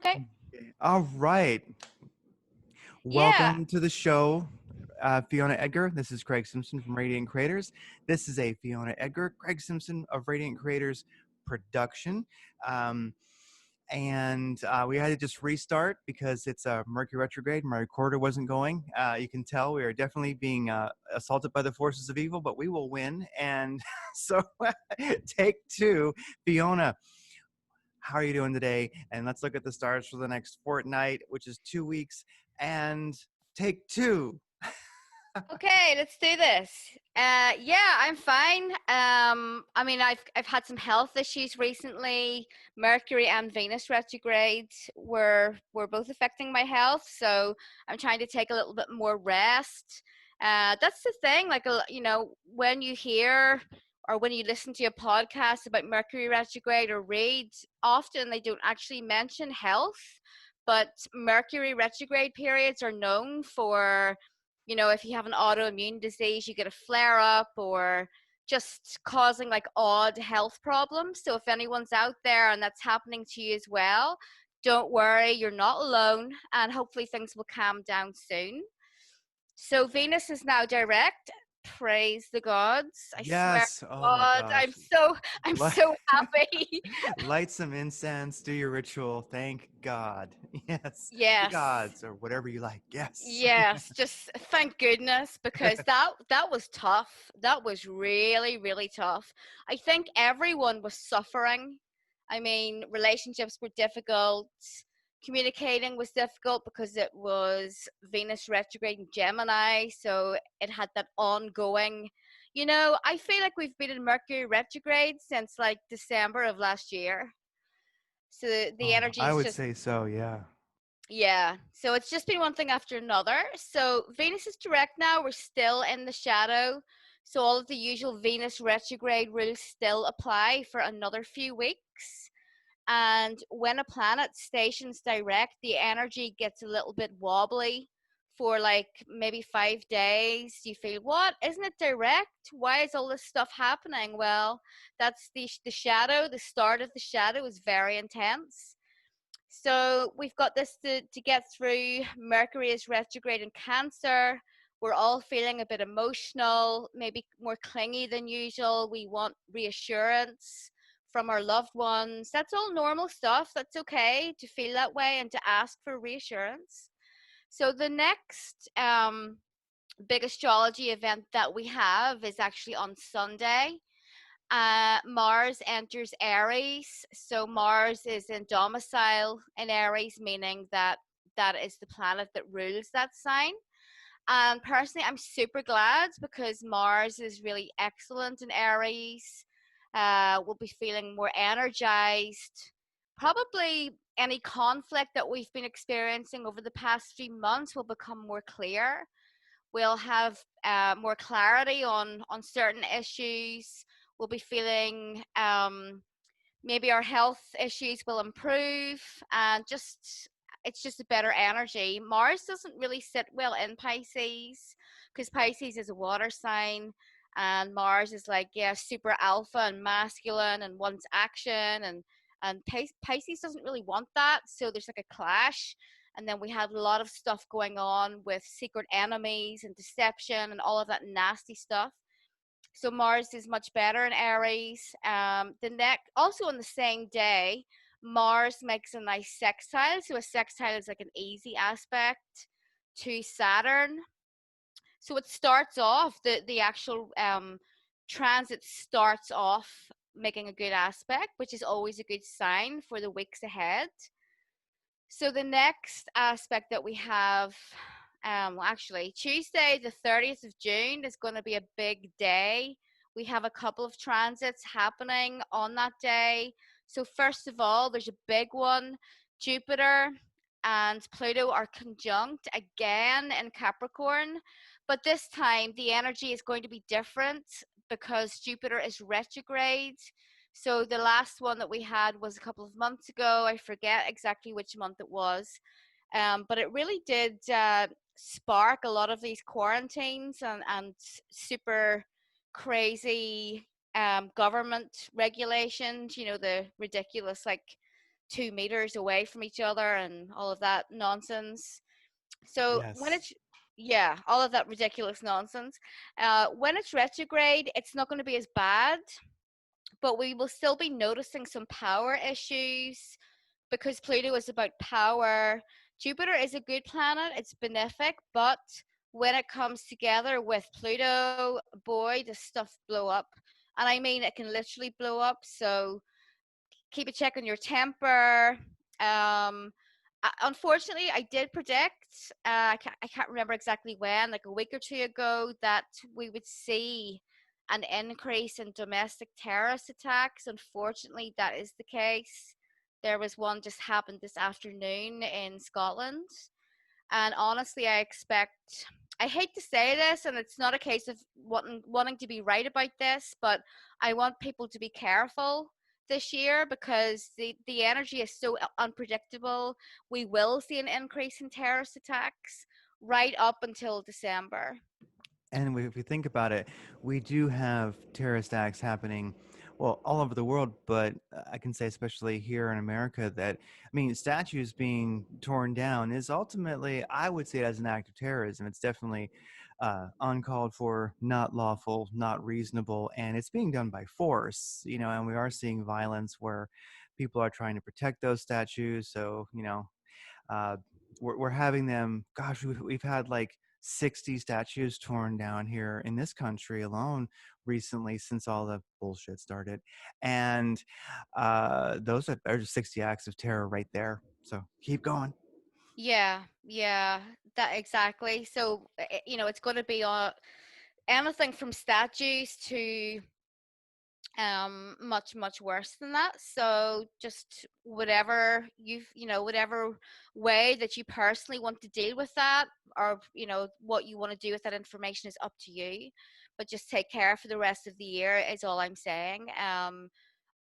Okay. All right. Yeah. Welcome to the show, Fiona Edgar. This is Craig Simpson from Radiant Creators. This is a Fiona Edgar, Craig Simpson of Radiant Creators production. Um, and we had to just restart because it's a Mercury Retrograde. My recorder wasn't going. You can tell we are definitely being assaulted by the forces of evil, but we will win. And so, take two, Fiona. How are you doing today? And let's look at the stars for the next fortnight, which is 2 weeks. And take two. Okay, let's do this. Yeah, I'm fine. I mean, I've had some health issues recently. Mercury and Venus retrograde were both affecting my health, so I'm trying to take a little bit more rest. That's the thing. Like, when you hear or when you listen to a podcast about Mercury retrograde or read, often they don't actually mention health, but Mercury retrograde periods are known for, if you have an autoimmune disease, you get a flare up or just causing like odd health problems. So if anyone's out there and that's happening to you as well, don't worry, you're not alone, and hopefully things will calm down soon. So Venus is now direct. Praise the gods. I swear Yes. to Oh my God, gosh. I'm Li- so happy. Light some incense, do your ritual. Thank God. Yes. The Yes. gods or whatever you like. Yes. Yes, just thank goodness, because that was tough. That was really, really tough. I think everyone was suffering. I mean, relationships were difficult. Communicating was difficult because it was Venus retrograde in Gemini, so it had that ongoing. I feel like we've been in Mercury retrograde since like December of last year. So the Oh, energy I is would just, say so. Yeah. yeah, so it's just been one thing after another. So Venus is direct now. We're still in the shadow. So all of the usual Venus retrograde rules still apply for another few weeks. And when a planet stations direct, the energy gets a little bit wobbly for like maybe 5 days. You feel, what? Isn't it direct? Why is all this stuff happening? Well, that's the shadow. The start of the shadow is very intense. So we've got this to get through. Mercury is retrograde in Cancer. We're all feeling a bit emotional, maybe more clingy than usual. We want reassurance from our loved ones. That's all normal stuff. That's okay to feel that way and to ask for reassurance. So the next big astrology event that we have is actually on Sunday. Mars enters Aries. So Mars is in domicile in Aries, meaning that that is the planet that rules that sign. And personally, I'm super glad because Mars is really excellent in Aries. We'll be feeling more energized. Probably any conflict that we've been experiencing over the past few months will become more clear. We'll have more clarity on certain issues. We'll be feeling maybe our health issues will improve, and just it's just a better energy. Mars doesn't really sit well in Pisces because Pisces is a water sign, and Mars is like, yeah, super alpha and masculine and wants action, and Pisces doesn't really want that, so there's like a clash. And then we have a lot of stuff going on with secret enemies and deception and all of that nasty stuff. So Mars is much better in Aries. The next, also on the same day, Mars makes a nice sextile. So a sextile is like an easy aspect to Saturn. So it starts off, the actual transit starts off making a good aspect, which is always a good sign for the weeks ahead. So the next aspect that we have, well, actually, Tuesday, the 30th of June is going to be a big day. We have a couple of transits happening on that day. So first of all, there's a big one. Jupiter and Pluto are conjunct again in Capricorn, but this time the energy is going to be different because Jupiter is retrograde. So the last one that we had was a couple of months ago. I forget exactly which month it was, but it really did spark a lot of these quarantines and super crazy government regulations. The ridiculous, like, 2 meters away from each other and all of that nonsense. So when Yes. it's, yeah, all of that ridiculous nonsense. When it's retrograde, it's not going to be as bad, but we will still be noticing some power issues because Pluto is about power. Jupiter is a good planet, it's benefic, but when it comes together with Pluto, boy, does stuff blow up. And I mean, it can literally blow up. So keep a check on your temper. Unfortunately, I did predict, I can't remember exactly when, like a week or two ago, that we would see an increase in domestic terrorist attacks. Unfortunately, that is the case. There was one just happened this afternoon in Scotland. And honestly, I hate to say this, and it's not a case of wanting to be right about this, but I want people to be careful this year because the energy is so unpredictable. We will see an increase in terrorist attacks right up until December. And if we think about it, we do have terrorist acts happening, well, all over the world, but I can say, especially here in America, that, I mean, statues being torn down is ultimately, I would say, as an act of terrorism. It's definitely uncalled for, not lawful, not reasonable, and it's being done by force, and we are seeing violence where people are trying to protect those statues. So, uh, we're having them. Gosh, we've had like 60 statues torn down here in this country alone recently since all the bullshit started, and those are just 60 acts of terror right there. So keep going. Yeah, yeah, that exactly. So, it's going to be anything from statues to much worse than that. So just whatever whatever way that you personally want to deal with that, or what you want to do with that information is up to you, but just take care for the rest of the year is all I'm saying.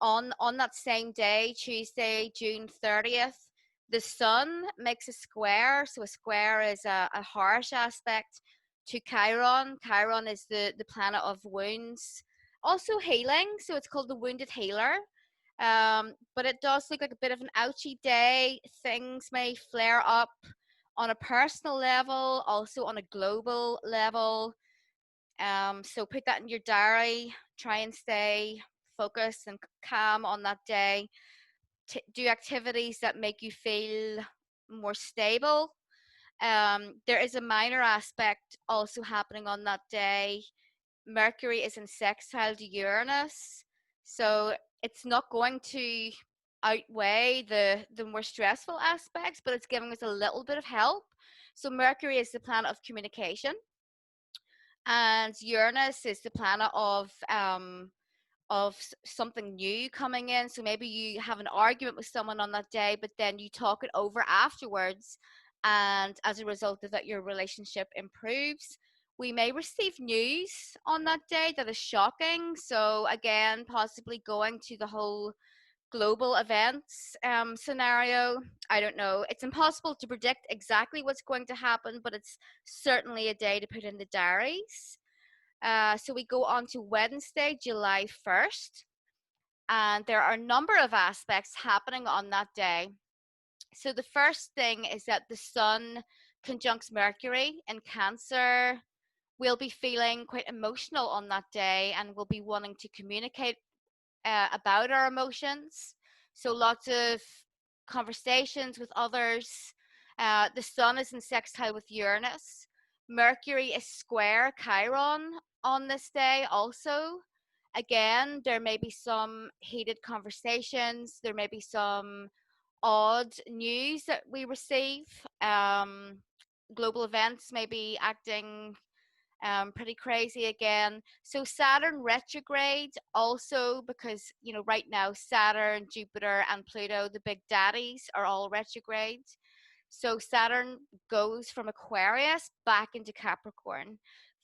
On that same day, Tuesday, June 30th, the sun makes a square. So a square is a harsh aspect to Chiron. Chiron is the planet of wounds, also healing, so it's called the wounded healer. But it does look like a bit of an ouchy day. Things may flare up on a personal level, also on a global level. So put that in your diary. Try and stay focused and calm on that day. Do activities that make you feel more stable. There is a minor aspect also happening on that day. Mercury is in sextile to Uranus, so it's not going to outweigh the more stressful aspects, but it's giving us a little bit of help. So Mercury is the planet of communication, and Uranus is the planet of something new coming in. So maybe you have an argument with someone on that day, but then you talk it over afterwards, and as a result of that, your relationship improves. We may receive news on that day that is shocking. So again, possibly going to the whole global events scenario. I don't know. It's impossible to predict exactly what's going to happen, but it's certainly a day to put in the diaries. So we go on to Wednesday, July 1st, and there are a number of aspects happening on that day. So the first thing is that the sun conjuncts Mercury in Cancer. We'll be feeling quite emotional on that day, and we'll be wanting to communicate about our emotions. So lots of conversations with others. The sun is in sextile with Uranus. Mercury is square Chiron on this day also. Again, there may be some heated conversations. There may be some odd news that we receive. Global events may be acting pretty crazy again. So Saturn retrograde also, because right now Saturn, Jupiter, and Pluto, the big daddies, are all retrograde. So Saturn goes from Aquarius back into Capricorn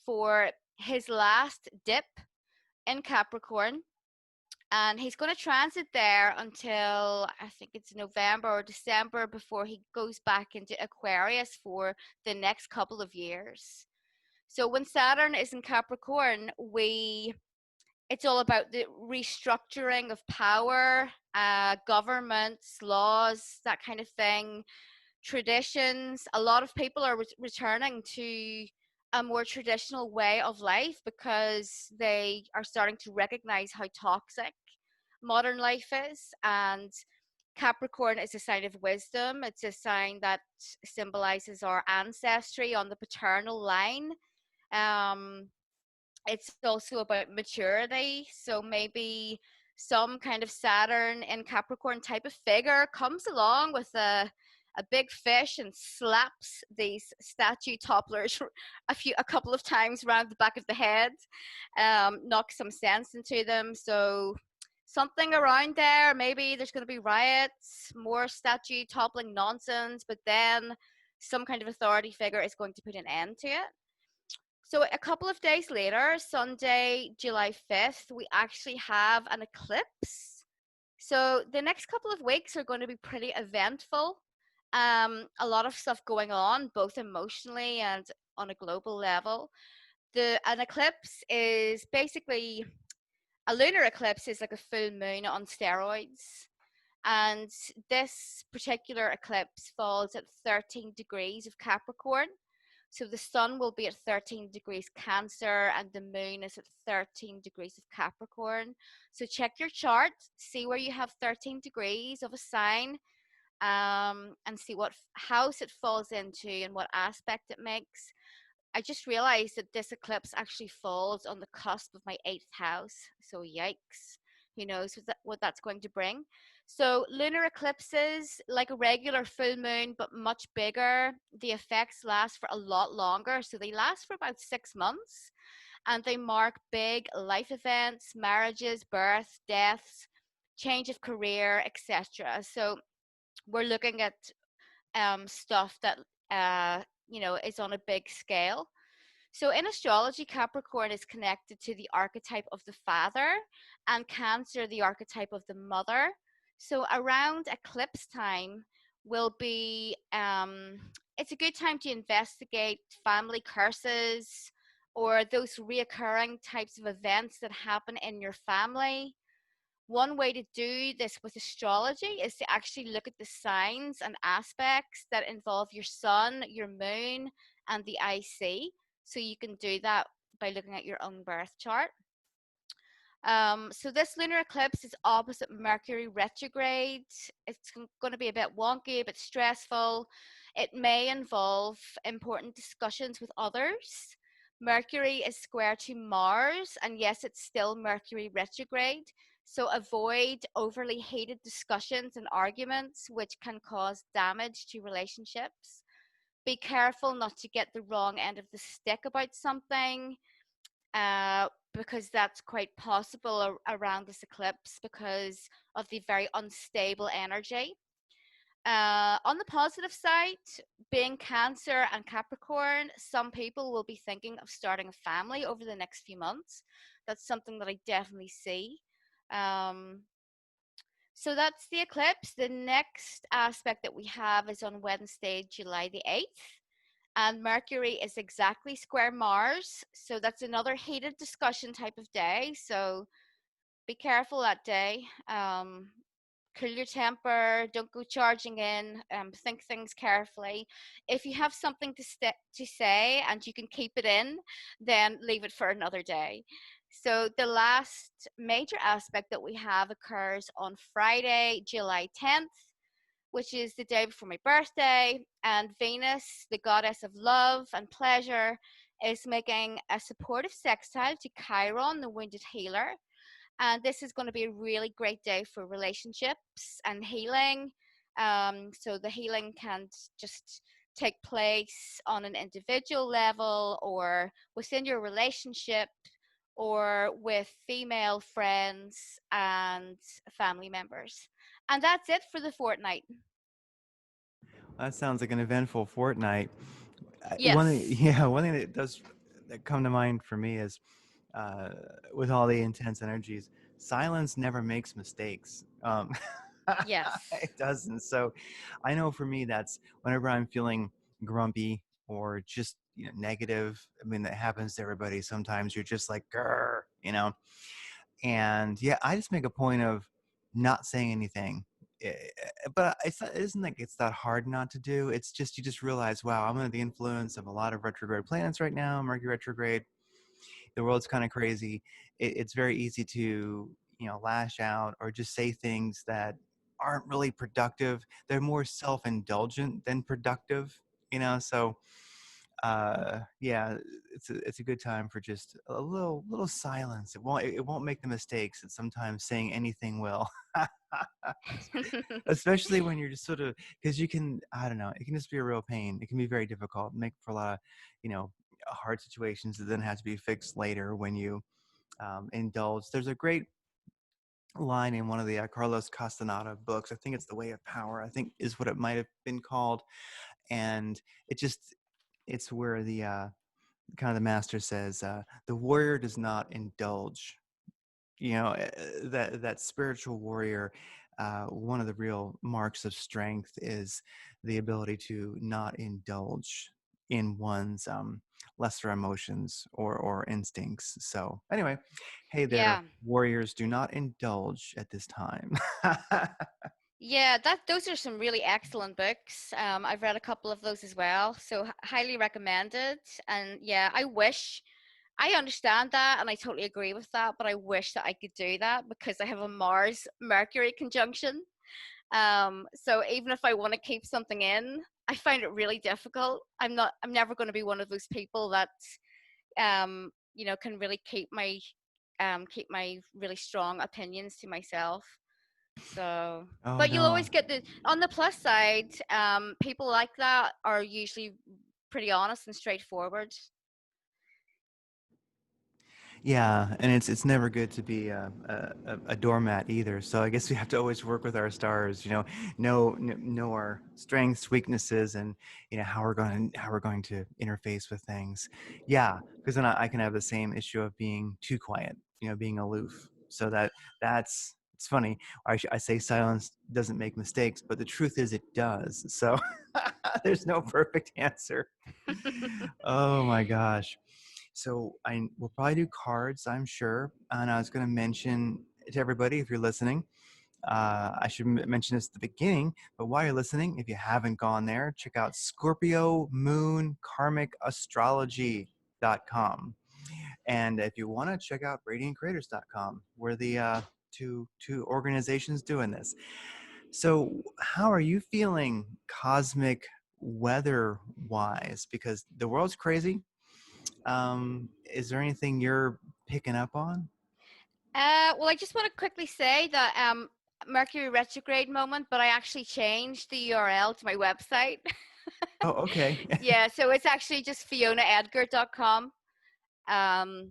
for his last dip in Capricorn. And he's going to transit there until I think it's November or December before he goes back into Aquarius for the next couple of years. So when Saturn is in Capricorn, it's all about the restructuring of power governments, laws, that kind of thing, traditions. A lot of people are returning to a more traditional way of life because they are starting to recognize how toxic modern life is. And Capricorn is a sign of wisdom. It's a sign that symbolizes our ancestry on the paternal line. Um, it's also about maturity. So maybe some kind of Saturn in Capricorn type of figure comes along with a big fish and slaps these statue topplers a couple of times around the back of the head, knocks some sense into them. So something around there. Maybe there's going to be riots, more statue toppling nonsense, but then some kind of authority figure is going to put an end to it. So a couple of days later, Sunday, July 5th, we actually have an eclipse. So the next couple of weeks are going to be pretty eventful. A lot of stuff going on, both emotionally and on a global level. An eclipse is basically a lunar eclipse is like a full moon on steroids. And this particular eclipse falls at 13 degrees of Capricorn. So the sun will be at 13 degrees Cancer and the moon is at 13 degrees of Capricorn. So check your chart, see where you have 13 degrees of a sign, and see what house it falls into and what aspect it makes. I just realized that this eclipse actually falls on the cusp of my eighth house. So yikes. Who knows what that's going to bring? So lunar eclipses, like a regular full moon, but much bigger. The effects last for a lot longer. So they last for about 6 months and they mark big life events, marriages, births, deaths, change of career, etc. So we're looking at stuff that is on a big scale. So in astrology, Capricorn is connected to the archetype of the father, and Cancer, the archetype of the mother. So around eclipse time will be, it's a good time to investigate family curses or those reoccurring types of events that happen in your family. One way to do this with astrology is to actually look at the signs and aspects that involve your sun, your moon, and the IC. So you can do that by looking at your own birth chart. So this lunar eclipse is opposite Mercury retrograde. It's going to be a bit wonky, a bit stressful. It may involve important discussions with others. Mercury is square to Mars, and yes, it's still Mercury retrograde. So avoid overly heated discussions and arguments, which can cause damage to relationships. Be careful not to get the wrong end of the stick about something, because that's quite possible around this eclipse because of the very unstable energy. On the positive side, being Cancer and Capricorn, some people will be thinking of starting a family over the next few months. That's something that I definitely see. Um, so that's the eclipse. The next aspect that we have is on Wednesday, July the 8th. And Mercury is exactly square Mars. So that's another heated discussion type of day. So be careful that day. Cool your temper. Don't go charging in. Think things carefully. If you have something to say and you can keep it in, then leave it for another day. So the last major aspect that we have occurs on Friday, July 10th, which is the day before my birthday. And Venus, the goddess of love and pleasure, is making a supportive sextile to Chiron, the wounded healer. And this is going to be a really great day for relationships and healing. So the healing can just take place on an individual level or within your relationship or with female friends and family members. And that's it for the fortnight. That sounds like an eventful fortnight. One thing, Yes. yeah, one thing that come to mind for me is, uh, with all the intense energies, silence never makes mistakes. Yes. It doesn't. So, I know for me, that's whenever I'm feeling grumpy or just negative. I mean, that happens to everybody. Sometimes you're just like, grr, and yeah, I just make a point of not saying anything. But it isn't like it's that hard not to do. It's just you just realize, wow, I'm under the influence of a lot of retrograde planets right now. Mercury retrograde. The world's kind of crazy. It's very easy to lash out or just say things that aren't really productive. They're more self-indulgent than productive. So yeah, it's a good time for just a little silence. It won't make the mistakes that sometimes saying anything will. Especially when you're just sort of, because you can, I don't know, it can just be a real pain. It can be very difficult, make for a lot of you know hard situations that then have to be fixed later when you indulge. There's a great line in one of the Carlos Castaneda books. I think it's The Way of Power, I think is what it might have been called. And it's where the kind of the master says, the warrior does not indulge. That spiritual warrior, one of the real marks of strength is the ability to not indulge in one's lesser emotions or instincts. So anyway, hey there, Yeah. warriors, do not indulge at this time. Yeah, that those are some really excellent books. I've read a couple of those as well, so highly recommended. And yeah, I understand that, and I totally agree with that. But I wish that I could do that because I have a Mars Mercury conjunction. So even if I want to keep something in, I find it really difficult. I'm never going to be one of those people that can really keep my really strong opinions to myself. So, Oh but you'll no. always get on the plus side, people like that are usually pretty honest and straightforward. Yeah, and it's never good to be a doormat either. So I guess we have to always work with our stars. Know our strengths, weaknesses, and how we're going to interface with things. Yeah, because then I can have the same issue of being too quiet. Being aloof. So that's it's funny. I say silence doesn't make mistakes, but the truth is it does. So there's no perfect answer. Oh my gosh. So I will probably do cards, I'm sure. And I was going to mention to everybody, if you're listening, I should mention this at the beginning, but while you're listening, if you haven't gone there, check out Scorpio Moon Karmic Astrology.com. And if you want to check out radiantcreators.com, we're the two organizations doing this. So how are you feeling cosmic weather wise? Because the world's crazy. Is there anything you're picking up on? Well, I just want to quickly say that Mercury retrograde moment, but I actually changed the URL to my website. Oh, okay. Yeah, so it's actually just FionaEdgar.com. Um,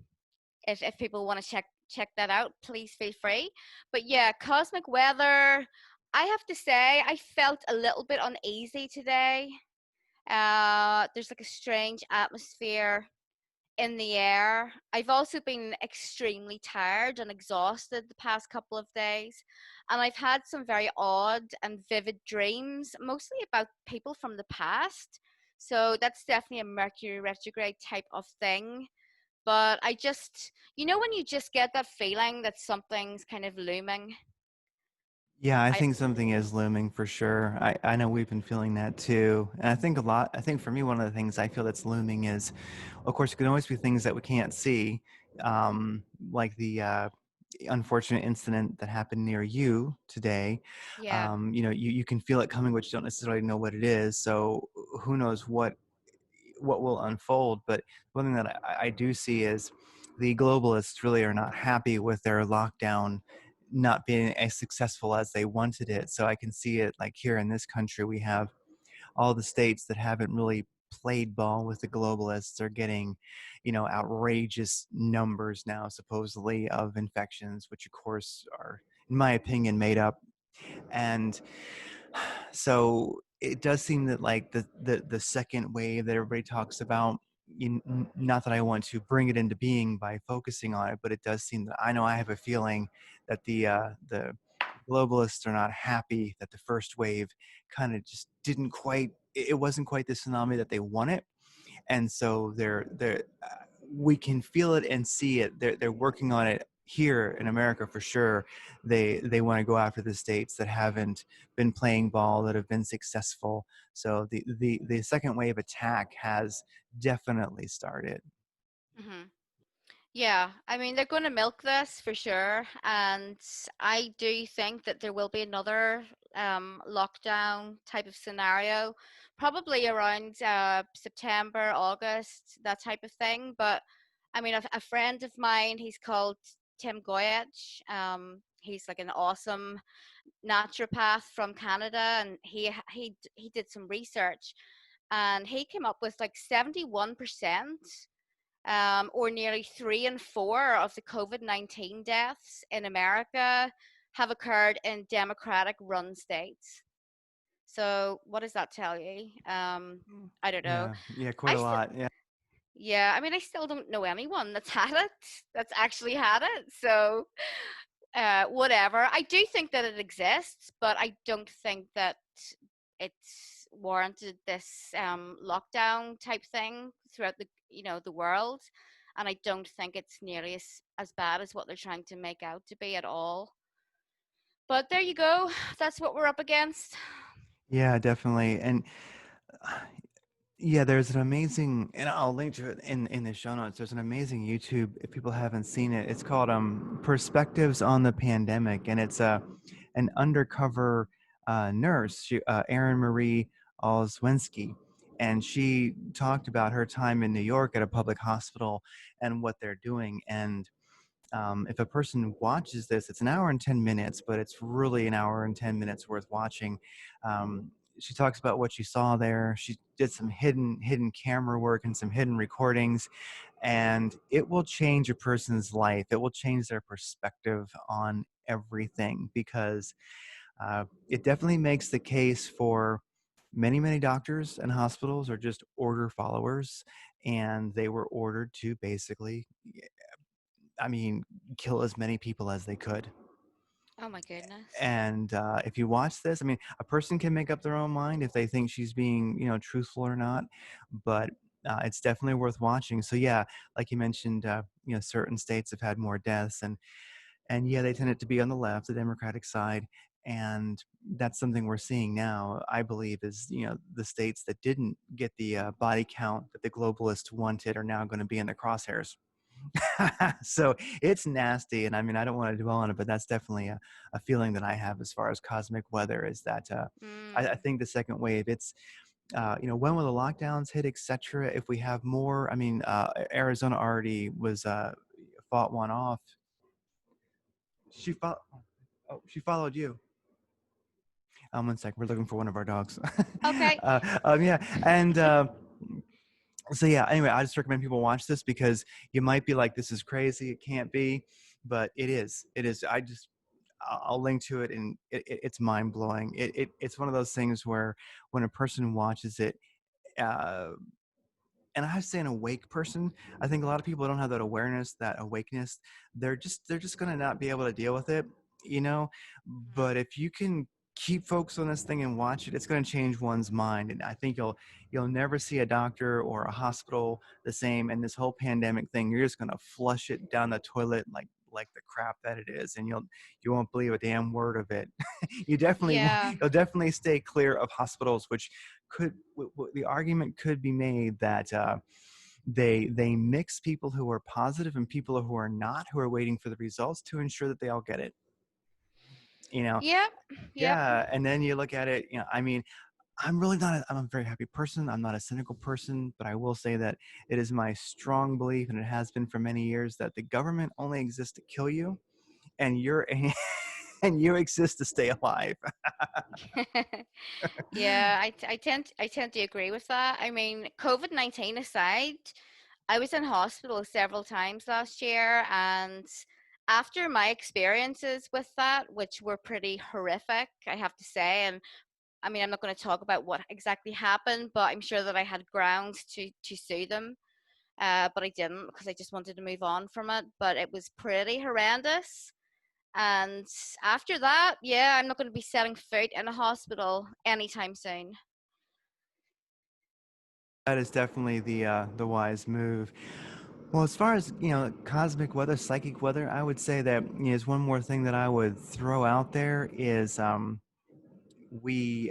if people want to check that out, please feel free. But yeah, cosmic weather. I have to say, I felt a little bit uneasy today. There's like a strange atmosphere in the air. I've also been extremely tired and exhausted the past couple of days. And I've had some very odd and vivid dreams, mostly about people from the past. So that's definitely a Mercury retrograde type of thing. But when you just get that feeling that something's kind of looming. Yeah, I I think something is looming for sure. I know we've been feeling that too. And I think for me, one of the things I feel that's looming is, of course, it can always be things that we can't see, um, like the unfortunate incident that happened near you today. Yeah. You can feel it coming, but you don't necessarily know what it is. So who knows what will unfold. But one thing that I do see is the globalists really are not happy with their lockdown not being as successful as they wanted it. So I can see it like here in this country, we have all the states that haven't really played ball with the globalists are getting, outrageous numbers now, supposedly, of infections, which of course are, in my opinion, made up. And so it does seem that like the second wave that everybody talks about, not that I want to bring it into being by focusing on it, but it does seem that I have a feeling that the globalists are not happy that the first wave kind of just didn't quite, it wasn't quite the tsunami that they wanted. And so we can feel it and see it. They're working on it here in America for sure, they want to go after the states that haven't been playing ball, that have been successful. So the second wave attack has definitely started. Hmm. Yeah, I mean, they're going to milk this for sure. And I do think that there will be another lockdown type of scenario, probably around September, August, that type of thing. But I mean, a friend of mine, he's called Tim Goyech. He's like an awesome naturopath from Canada, and he did some research, and he came up with like 71%, or nearly 3 in 4 of the COVID-19 deaths in America have occurred in Democratic run states. So what does that tell you? I don't know. Yeah, quite I a still, lot. Yeah. yeah, I mean, I still don't know anyone that's had it, that's actually had it. So whatever. I do think that it exists, but I don't think that it's warranted this lockdown type thing throughout the world. And I don't think it's nearly as bad as what they're trying to make out to be at all. But there you go. That's what we're up against. Yeah, definitely. And yeah, there's an amazing, and I'll link to it in the show notes. There's an amazing YouTube, if people haven't seen it. It's called Perspectives on the Pandemic, and it's an undercover nurse, Erin Marie Olszewski, and she talked about her time in New York at a public hospital and what they're doing. And if a person watches this, it's an hour and 10 minutes, but it's really an hour and 10 minutes worth watching. She talks about what she saw there. She did some hidden camera work and some hidden recordings, and it will change a person's life. It will change their perspective on everything, because it definitely makes the case for many doctors and hospitals are just order followers, and they were ordered to basically, I mean, kill as many people as they could. Oh my goodness. And if you watch this, I mean, a person can make up their own mind if they think she's being, truthful or not. But it's definitely worth watching. So yeah, like you mentioned, certain states have had more deaths, and yeah, they tended to be on the left, the Democratic side. And that's something we're seeing now, I believe, is, the states that didn't get the body count that the globalists wanted are now going to be in the crosshairs. So it's nasty, and I mean, I don't want to dwell on it, but that's definitely a feeling that I have as far as cosmic weather, is that I Mm. think the second wave, it's when will the lockdowns hit, etc. If we have more, I mean, Arizona already was fought one off. She followed you. 1 sec, we're looking for one of our dogs. Okay. Yeah, and so yeah, anyway, I just recommend people watch this, because you might be like, this is crazy, it can't be, but it is. I'll link to it, and it's mind-blowing. It's one of those things where when a person watches it, uh, and I have to say, an awake person, I think a lot of people don't have that awareness, that awakeness. They're just going to not be able to deal with it, you know. But if you can keep focused on this thing and watch it, it's going to change one's mind. And I think you'll never see a doctor or a hospital the same. And this whole pandemic thing, you're just going to flush it down the toilet like the crap that it is, and you won't believe a damn word of it. You definitely Yeah. you'll definitely stay clear of hospitals, which the argument could be made that they mix people who are positive and people who are not, who are waiting for the results, to ensure that they all get it. You know, Yep. Yep. yeah. And then you look at it. I mean, I'm a very happy person. I'm not a cynical person, but I will say that it is my strong belief, and it has been for many years, that the government only exists to kill you, and you're and you exist to stay alive. Yeah, I tend to agree with that. I mean, COVID-19 aside, I was in hospital several times last year, and after my experiences with that, which were pretty horrific, I have to say, and I mean, I'm not going to talk about what exactly happened, but I'm sure that I had grounds to sue them, but I didn't, because I just wanted to move on from it. But it was pretty horrendous. And after that, yeah, I'm not going to be setting foot in a hospital anytime soon. That is definitely the wise move. Well, as far as cosmic weather, psychic weather, I would say that is one more thing that I would throw out there is we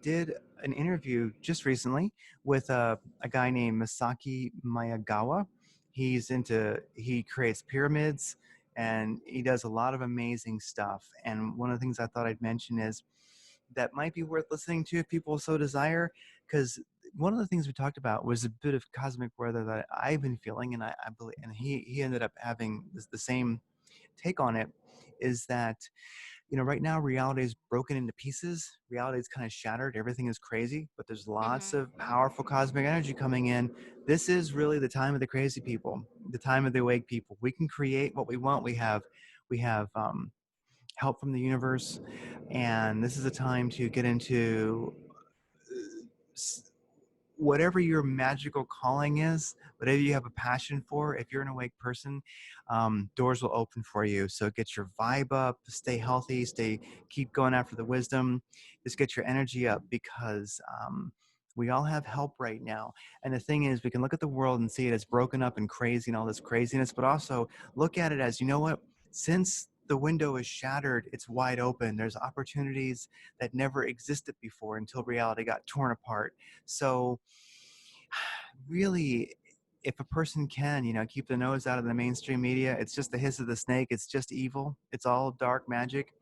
did an interview just recently with a guy named Masaki Mayagawa. He creates pyramids and he does a lot of amazing stuff. And one of the things I thought I'd mention is that might be worth listening to if people so desire, because one of the things we talked about was a bit of cosmic weather that I've been feeling, and I believe, and he ended up having the same take on it. Is that right now reality is broken into pieces. Reality is kind of shattered. Everything is crazy, but there's lots Hmm. of powerful cosmic energy coming in. This is really the time of the crazy people, the time of the awake people. We can create what we want. We have help from the universe, and this is a time to get into whatever your magical calling is, whatever you have a passion for. If you're an awake person, doors will open for you. So get your vibe up, stay healthy, keep going after the wisdom, just get your energy up, because we all have help right now. And the thing is, we can look at the world and see it as broken up and crazy and all this craziness, but also look at it as, you know what, since the window is shattered, it's wide open. There's opportunities that never existed before until reality got torn apart. So really, if a person can, keep the nose out of the mainstream media, it's just the hiss of the snake. It's just evil. It's all dark magic.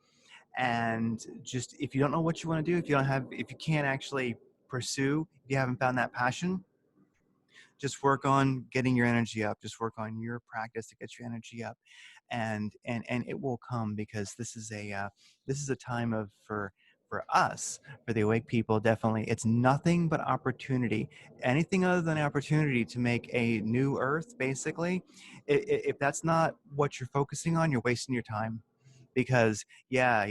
And just, if you don't know what you want to do, if you can't actually pursue, if you haven't found that passion, just work on getting your energy up. Just work on your practice to get your energy up, and it will come, because this is a time of for us, for the awake people. Definitely, it's nothing but opportunity. Anything other than opportunity to make a new earth, basically, if that's not what you're focusing on, you're wasting your time. Because yeah,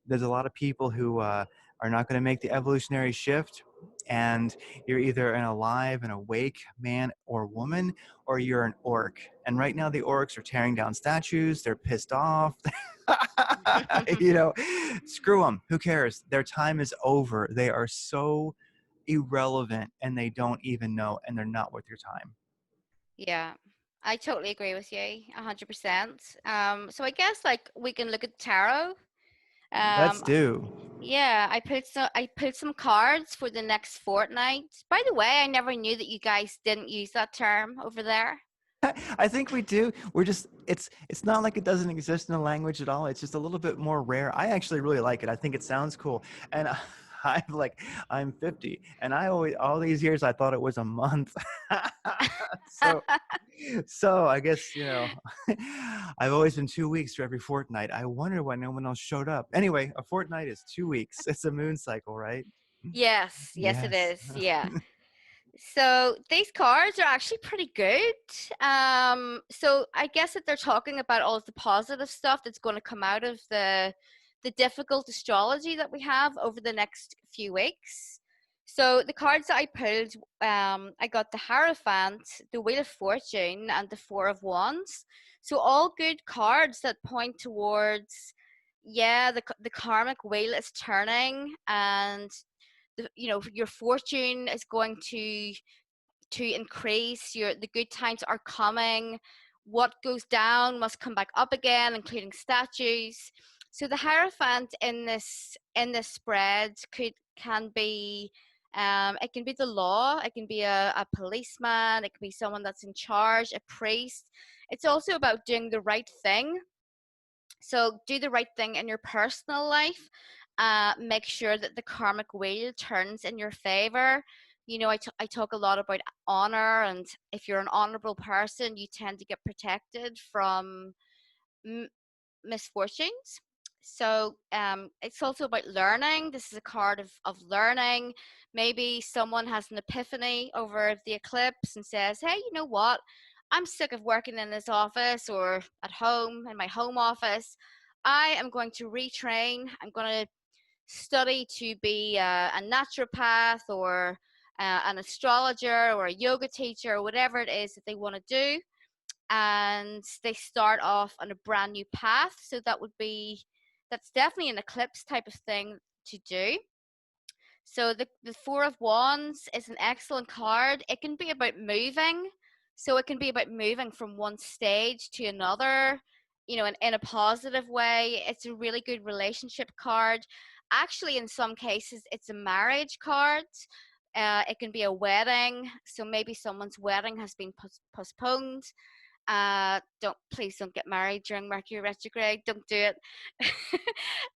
there's a lot of people who are not going to make the evolutionary shift, and you're either an alive and awake man or woman, or you're an orc. And right now the orcs are tearing down statues. They're pissed off. you know Screw them. Who cares? Their time is over. They are so irrelevant, and they don't even know, and they're not worth your time. Yeah, I totally agree with you, 100%. So I guess like we can look at tarot. Let's Um, do. yeah, I pulled some cards for the next fortnight. By the way, I never knew that you guys didn't use that term over there. I think we do. We're just it's not like it doesn't exist in the language at all. It's just a little bit more rare. I actually really like it. I think it sounds cool. And I'm 50, and I always, all these years, I thought it was a month. so so I guess, I've always been 2 weeks for every fortnight. I wonder why no one else showed up. Anyway, a fortnight is 2 weeks. It's a moon cycle, right? Yes, yes, it Yes. is. Yeah. So these cards are actually pretty good. So I guess that they're talking about all of the positive stuff that's going to come out of the difficult astrology that we have over the next few weeks. So the cards that I pulled, I got the Hierophant, the Wheel of Fortune, and the Four of Wands. So all good cards that point towards, yeah, the karmic wheel is turning, and your fortune is going to increase. The good times are coming. What goes down must come back up again, including statues. So the Hierophant in this spread can be, it can be the law, it can be a policeman, it can be someone that's in charge, a priest. It's also about doing the right thing. So do the right thing in your personal life. Make sure that the karmic wheel turns in your favor. I talk a lot about honor, and if you're an honorable person, you tend to get protected from m- misfortunes. So it's also about learning. This is a card of learning. Maybe someone has an epiphany over the eclipse and says, hey, you know what? I'm sick of working in this office or at home in my home office. I am going to retrain. I'm going to study to be a naturopath or an astrologer or a yoga teacher or whatever it is that they want to do, and they start off on a brand new path. So that's definitely an eclipse type of thing to do. So the Four of Wands is an excellent card. It can be about moving. So it can be about moving from one stage to another, in a positive way. It's a really good relationship card. Actually, in some cases, it's a marriage card. It can be a wedding. So maybe someone's wedding has been postponed. Don't Please don't get married during Mercury retrograde. Don't do it.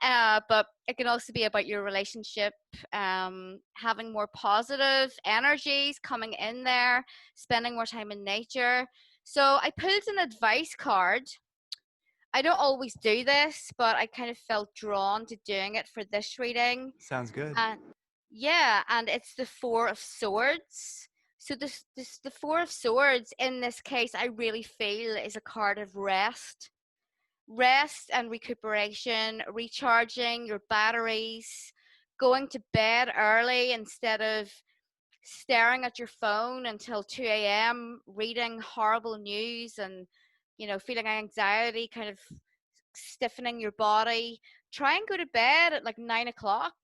But it can also be about your relationship, having more positive energies coming in there, spending more time in nature. So I pulled an advice card. I don't always do this, but I kind of felt drawn to doing it for this reading. Sounds good. And yeah, and it's the Four of Swords. So the Four of Swords in this case, I really feel is a card of rest and recuperation, recharging your batteries, going to bed early instead of staring at your phone until 2 a.m., reading horrible news and, feeling anxiety, kind of stiffening your body. Try and go to bed at like 9 o'clock.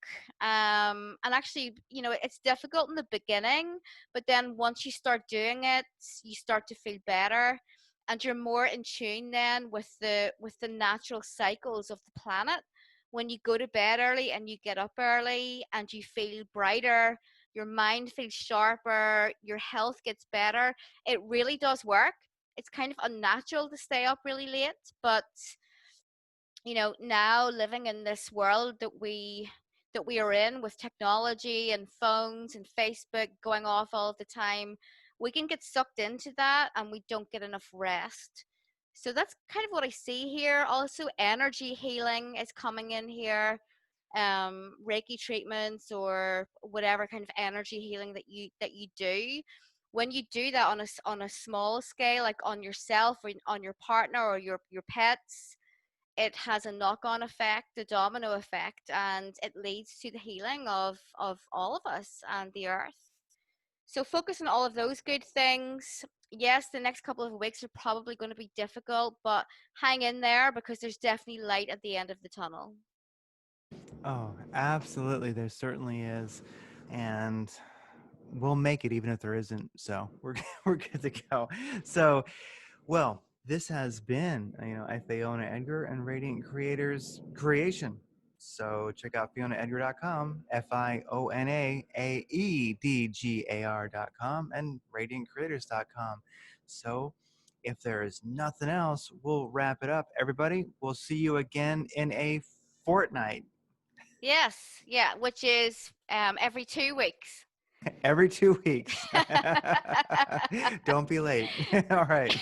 And actually, it's difficult in the beginning, but then once you start doing it, you start to feel better, and you're more in tune then with the natural cycles of the planet. When you go to bed early and you get up early and you feel brighter, your mind feels sharper, your health gets better. It really does work. It's kind of unnatural to stay up really late, but now living in this world that we are in, with technology and phones and Facebook going off all the time, we can get sucked into that and we don't get enough rest. So that's kind of what I see here. Also, energy healing is coming in here. Reiki treatments or whatever kind of energy healing that you do. When you do that on a small scale, like on yourself or on your partner or your pets, it has a knock-on effect, a domino effect, and it leads to the healing of all of us and the earth. So focus on all of those good things. Yes, the next couple of weeks are probably going to be difficult, but hang in there because there's definitely light at the end of the tunnel. Oh, absolutely. There certainly is. And we'll make it even if there isn't. So we're, we're good to go. So, well, this has been, a Fiona Edgar and Radiant Creators creation. So check out FionaEdgar.com, FionaAedgar.com, and RadiantCreators.com. So if there is nothing else, we'll wrap it up. Everybody, we'll see you again in a fortnight. Yes, yeah, which is every 2 weeks. Every 2 weeks. Don't be late. All right.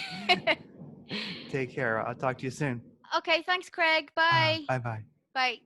Take care. I'll talk to you soon. Okay, thanks, Craig. Bye. Bye bye. Bye.